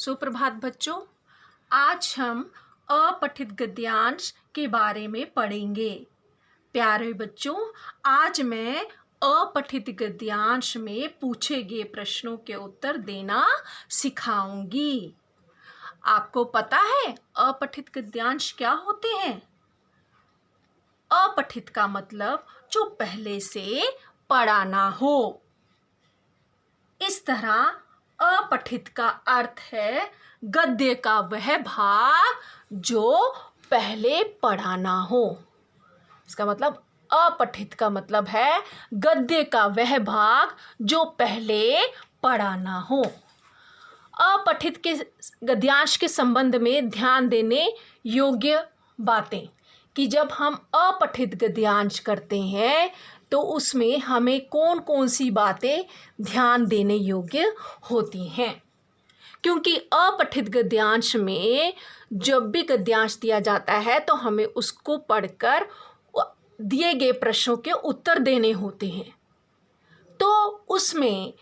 सुप्रभात बच्चों। आज हम अपठित गद्यांश के बारे में पढ़ेंगे। प्यारे बच्चों, आज मैं अपठित गद्यांश में पूछे गए प्रश्नों के उत्तर देना सिखाऊंगी। आपको पता है अपठित गद्यांश क्या होते हैं? अपठित का मतलब जो पहले से पढ़ा ना हो। इस तरह अपठित का अर्थ है गद्य का वह भाग जो पहले पढ़ा ना हो। इसका मतलब अपठित का मतलब है गद्य का वह भाग जो पहले पढ़ा ना हो। अपठित के गद्यांश के संबंध में ध्यान देने योग्य बातें कि जब हम अपठित गद्यांश करते हैं तो उसमें हमें कौन कौन सी बातें ध्यान देने योग्य होती हैं। क्योंकि अपठित गद्यांश में जब भी गद्यांश दिया जाता है तो हमें उसको पढ़कर दिए गए प्रश्नों के उत्तर देने होते हैं। तो उसमें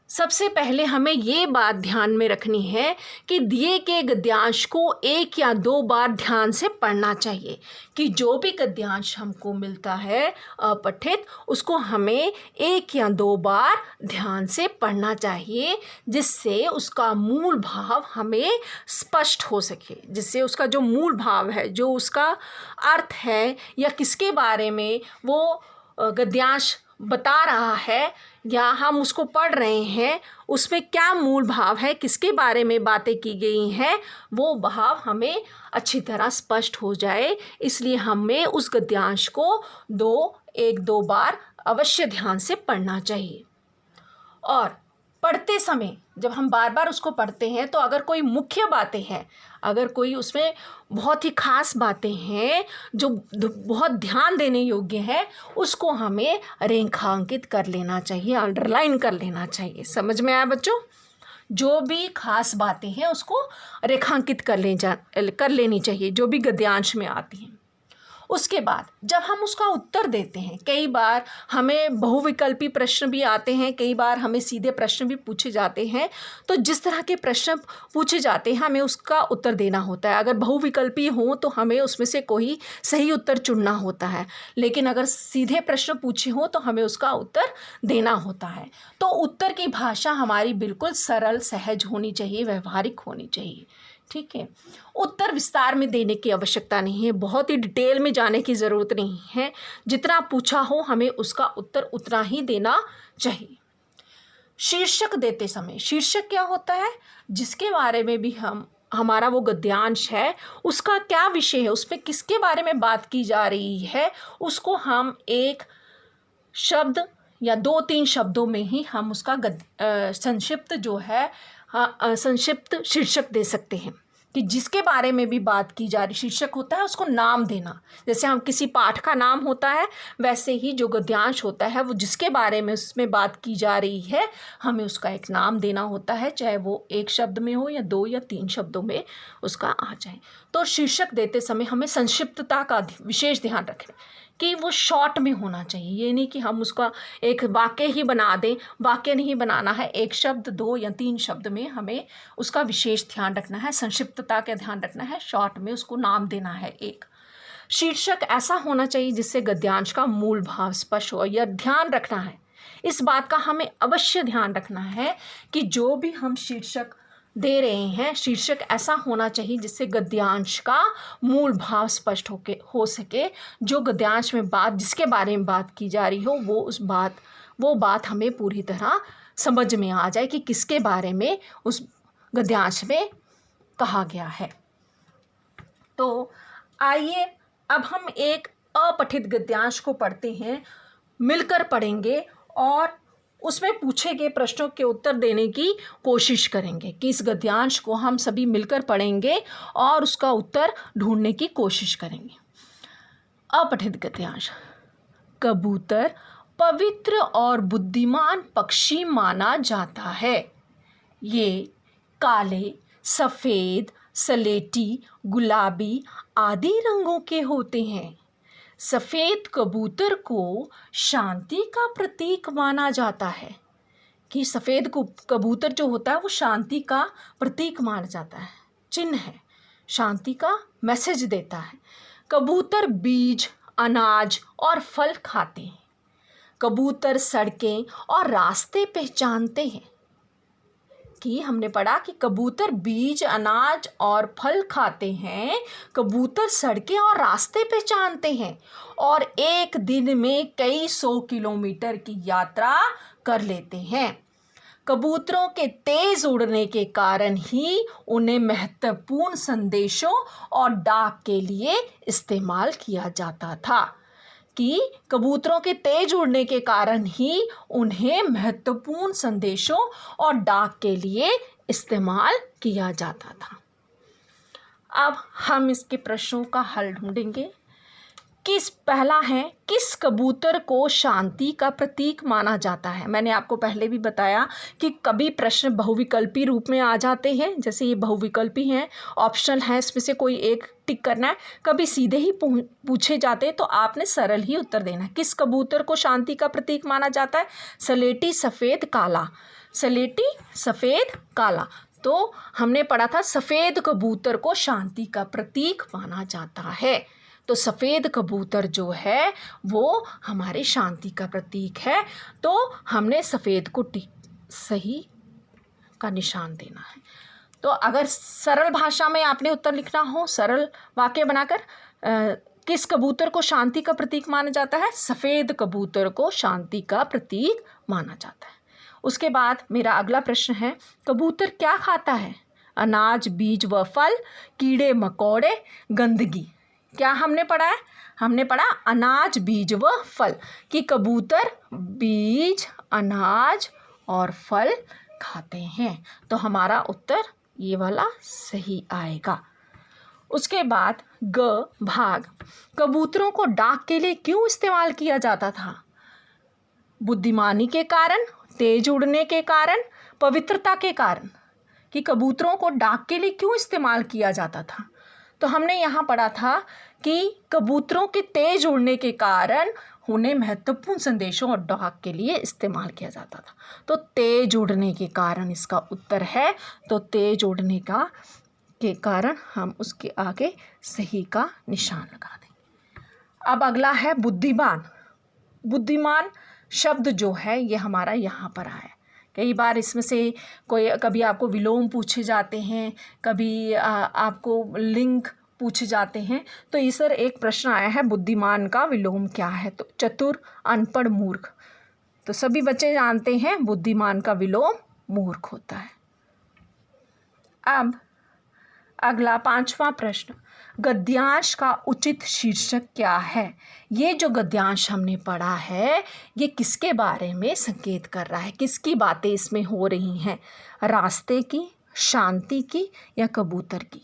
सबसे पहले हमें ये बात ध्यान में रखनी है कि दिए गए गद्यांश को एक या दो बार ध्यान से पढ़ना चाहिए। कि जो भी गद्यांश हमको मिलता है अपठित, उसको हमें एक या दो बार ध्यान से पढ़ना चाहिए, जिससे उसका मूल भाव हमें स्पष्ट हो सके, जिससे उसका जो मूल भाव है, जो उसका अर्थ है या किसके बारे में वो गद्यांश बता रहा है या हम उसको पढ़ रहे हैं, उसमें क्या मूल भाव है, किसके बारे में बातें की गई हैं, वो भाव हमें अच्छी तरह स्पष्ट हो जाए। इसलिए हमें उस गद्यांश को एक दो बार अवश्य ध्यान से पढ़ना चाहिए। और पढ़ते समय जब हम बार बार उसको पढ़ते हैं तो अगर कोई मुख्य बातें हैं, अगर कोई उसमें बहुत ही खास बातें हैं जो बहुत ध्यान देने योग्य है, उसको हमें रेखांकित कर लेना चाहिए, अंडरलाइन कर लेना चाहिए। समझ में आया बच्चों? जो भी खास बातें हैं उसको रेखांकित कर लेनी चाहिए, जो भी गद्यांश में आती हैं। उसके बाद जब हम उसका उत्तर देते हैं, कई बार हमें बहुविकल्पी प्रश्न भी आते हैं, कई बार हमें सीधे प्रश्न भी पूछे जाते हैं। तो जिस तरह के प्रश्न पूछे जाते हैं हमें उसका उत्तर देना होता है। अगर बहुविकल्पी हो तो हमें उसमें से कोई सही उत्तर चुनना होता है, लेकिन अगर सीधे प्रश्न पूछे हो तो हमें उसका उत्तर देना होता है। तो उत्तर की भाषा हमारी बिल्कुल सरल सहज होनी चाहिए, व्यवहारिक होनी चाहिए। ठीक है, उत्तर विस्तार में देने की आवश्यकता नहीं है, बहुत ही डिटेल में जाने की ज़रूरत नहीं है। जितना पूछा हो हमें उसका उत्तर उतना ही देना चाहिए। शीर्षक देते समय, शीर्षक क्या होता है? जिसके बारे में भी हमारा वो गद्यांश है, उसका क्या विषय है, उसमें किसके बारे में बात की जा रही है, उसको हम एक शब्द या दो तीन शब्दों में ही हम उसका संक्षिप्त जो है संक्षिप्त शीर्षक दे सकते हैं। कि जिसके बारे में भी बात की जा रही, शीर्षक होता है उसको नाम देना। जैसे हम किसी पाठ का नाम होता है, वैसे ही जो गद्यांश होता है वो जिसके बारे में उसमें बात की जा रही है, हमें उसका एक नाम देना होता है, चाहे वो एक शब्द में हो या दो या तीन शब्दों में उसका आ जाए। तो शीर्षक देते समय हमें संक्षिप्तता का विशेष ध्यान रखें कि वो शॉर्ट में होना चाहिए। ये नहीं कि हम उसका एक वाक्य ही बना दें, वाक्य नहीं बनाना है, एक शब्द, दो या तीन शब्द में हमें उसका विशेष ध्यान रखना है, संक्षिप्तता का ध्यान रखना है, शॉर्ट में उसको नाम देना है। एक शीर्षक ऐसा होना चाहिए जिससे गद्यांश का मूल भाव स्पष्ट हो। यह ध्यान रखना है, इस बात का हमें अवश्य ध्यान रखना है कि जो भी हम शीर्षक दे रहे हैं, शीर्षक ऐसा होना चाहिए जिससे गद्यांश का मूल भाव स्पष्ट हो सके। जो गद्यांश में जिसके बारे में बात की जा रही हो, वो बात हमें पूरी तरह समझ में आ जाए कि किसके बारे में उस गद्यांश में कहा गया है। तो आइए अब हम एक अपठित गद्यांश को पढ़ते हैं, मिलकर पढ़ेंगे और उसमें पूछे गए प्रश्नों के उत्तर देने की कोशिश करेंगे। कि इस गद्यांश को हम सभी मिलकर पढ़ेंगे और उसका उत्तर ढूंढने की कोशिश करेंगे। अपठित गद्यांश। कबूतर पवित्र और बुद्धिमान पक्षी माना जाता है। ये काले, सफ़ेद, सलेटी, गुलाबी आदि रंगों के होते हैं। सफ़ेद कबूतर को शांति का प्रतीक माना जाता है। कि सफ़ेद कबूतर जो होता है वो शांति का प्रतीक माना जाता है, चिन्ह है, शांति का मैसेज देता है। कबूतर बीज, अनाज और फल खाते हैं। कबूतर सड़कें और रास्ते पहचानते हैं। कि हमने पढ़ा कि कबूतर बीज, अनाज और फल खाते हैं, कबूतर सड़कें और रास्ते पहचानते हैं और एक दिन में कई 100 किलोमीटर की यात्रा कर लेते हैं। कबूतरों के तेज उड़ने के कारण ही उन्हें महत्वपूर्ण संदेशों और डाक के लिए इस्तेमाल किया जाता था। कि कबूतरों के तेज उड़ने के कारण ही उन्हें महत्वपूर्ण संदेशों और डाक के लिए इस्तेमाल किया जाता था। अब हम इसके प्रश्नों का हल ढूंढेंगे। पहला है, किस कबूतर को शांति का प्रतीक माना जाता है? मैंने आपको पहले भी बताया कि कभी प्रश्न बहुविकल्पी रूप में आ जाते हैं, जैसे ये बहुविकल्पी हैं, ऑप्शनल है, इसमें से कोई एक टिक करना है। कभी सीधे ही पूछे जाते हैं तो आपने सरल ही उत्तर देना है। किस कबूतर को शांति का प्रतीक माना जाता है? सलेटी, सफ़ेद, काला। सलेटी, सफ़ेद, काला। तो हमने पढ़ा था सफ़ेद कबूतर को शांति का प्रतीक माना जाता है। तो सफ़ेद कबूतर जो है वो हमारे शांति का प्रतीक है। तो हमने सफ़ेद को सही का निशान देना है। तो अगर सरल भाषा में आपने उत्तर लिखना हो, सरल वाक्य बनाकर, किस कबूतर को शांति का प्रतीक माना जाता है? सफ़ेद कबूतर को शांति का प्रतीक माना जाता है। उसके बाद मेरा अगला प्रश्न है, कबूतर क्या खाता है? अनाज, बीज व फल, कीड़े मकोड़े, गंदगी। क्या हमने पढ़ा है? हमने पढ़ा अनाज, बीज व फल, कि कबूतर बीज, अनाज और फल खाते हैं। तो हमारा उत्तर ये वाला सही आएगा। उसके बाद भाग, कबूतरों को डाक के लिए क्यों इस्तेमाल किया जाता था? बुद्धिमानी के कारण, तेज उड़ने के कारण, पवित्रता के कारण। कि कबूतरों को डाक के लिए क्यों इस्तेमाल किया जाता था? तो हमने यहाँ पढ़ा था कि कबूतरों के तेज उड़ने के कारण उन्हें महत्वपूर्ण संदेशों और डाक के लिए इस्तेमाल किया जाता था। तो तेज उड़ने के कारण इसका उत्तर है। तो तेज उड़ने के कारण हम उसके आगे सही का निशान लगा देंगे। अब अगला है बुद्धिमान। बुद्धिमान शब्द जो है ये हमारा यहाँ पर आया। कई बार इसमें से कभी आपको विलोम पूछे जाते हैं, कभी आपको लिंग पूछे जाते हैं। तो इस पर एक प्रश्न आया है, बुद्धिमान का विलोम क्या है? तो चतुर, अनपढ़, मूर्ख। तो सभी बच्चे जानते हैं बुद्धिमान का विलोम मूर्ख होता है। अब अगला 5वां प्रश्न, गद्यांश का उचित शीर्षक क्या है? ये जो गद्यांश हमने पढ़ा है ये किसके बारे में संकेत कर रहा है? किसकी बातें इसमें हो रही हैं? रास्ते की, शांति की या कबूतर की?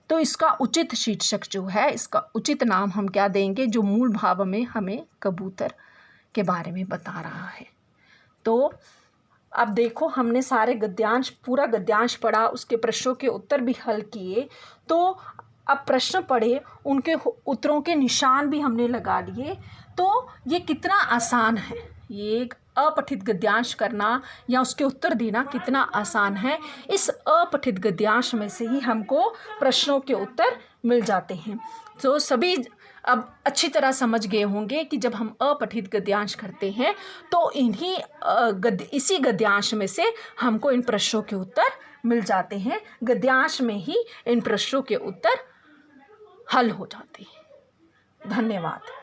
तो इसका उचित शीर्षक जो है, इसका उचित नाम हम क्या देंगे जो मूल भाव में हमें कबूतर के बारे में बता रहा है। तो अब देखो हमने सारे गद्यांश, पूरा गद्यांश पढ़ा, उसके प्रश्नों के उत्तर भी हल किए। तो अब प्रश्न पढ़े, उनके उत्तरों के निशान भी हमने लगा लिए। तो ये कितना आसान है, ये एक अपठित गद्यांश करना या उसके उत्तर देना कितना आसान है। इस अपठित गद्यांश में से ही हमको प्रश्नों के उत्तर मिल जाते हैं। तो सभी अब अच्छी तरह समझ गए होंगे कि जब हम अपठित गद्यांश करते हैं तो इसी गद्यांश में से हमको इन प्रश्नों के उत्तर मिल जाते हैं। गद्यांश में ही इन प्रश्नों के उत्तर हल हो जाते हैं। धन्यवाद।